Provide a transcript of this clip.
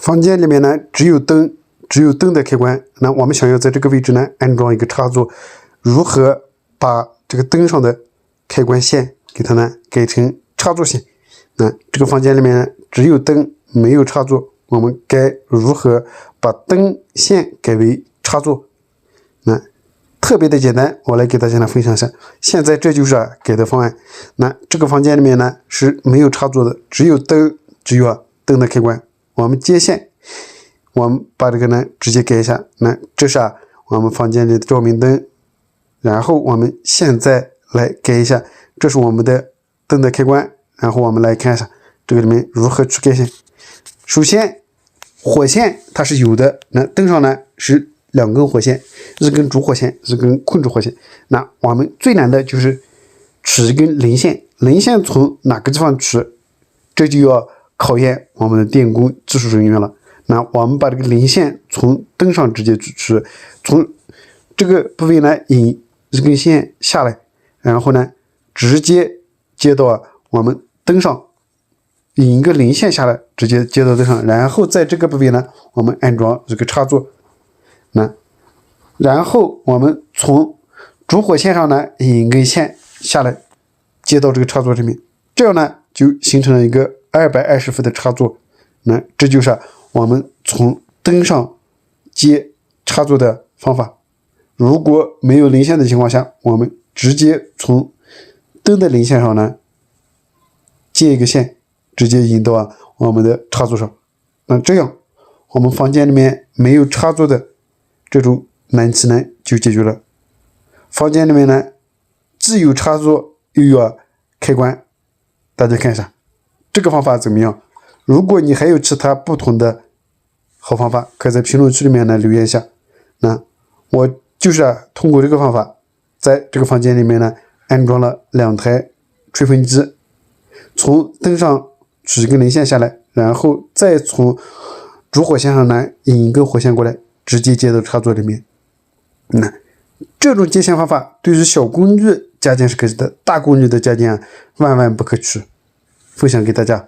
房间里面呢只有灯的开关，那我们想要在这个位置呢安装一个插座，如何把这个灯上的开关线给它呢改成插座线？那这个房间里面呢只有灯没有插座，我们该如何把灯线改为插座？那特别的简单，我来给大家呢分享一下。现在这就是改的方案。那这个房间里面呢是没有插座的，只有灯，只有灯的开关。我们接线，我们把这个呢直接改一下。那这是我们房间里的照明灯。然后我们现在来改一下，这是我们的灯的开关。然后我们来看一下这个里面如何去改线。首先，火线它是有的，那灯上呢是2根火线，一根主火线，一根控制火线。那我们最难的就是取一根零线，零线从哪个地方取，这就要考验我们的电工技术人员了。那我们把这个零线从灯上直接取，从这个部位呢引一根线下来，然后呢直接接到我们灯上，引一个零线下来，直接接到灯上，然后在这个部位呢我们安装这个插座。那然后我们从主火线上呢引一根线下来，接到这个插座里面，这样呢就形成了一个220伏的插座。那这就是我们从灯上接插座的方法。如果没有零线的情况下，我们直接从灯的零线上呢接一个线，直接引到我们的插座上。那这样我们房间里面没有插座的这种难题呢就解决了。房间里面呢既有插座又有开关，大家看一下这个方法怎么样？如果你还有其他不同的好方法，可以在评论区里面呢留言一下。那我就是通过这个方法，在这个房间里面呢安装了2台吹风机，从灯上取一根零线下来，然后再从主火线上呢引一根火线过来，直接接到插座里面。那这种接线方法对于小工具加建是可以的，大工具的加建万万不可取。分享给大家。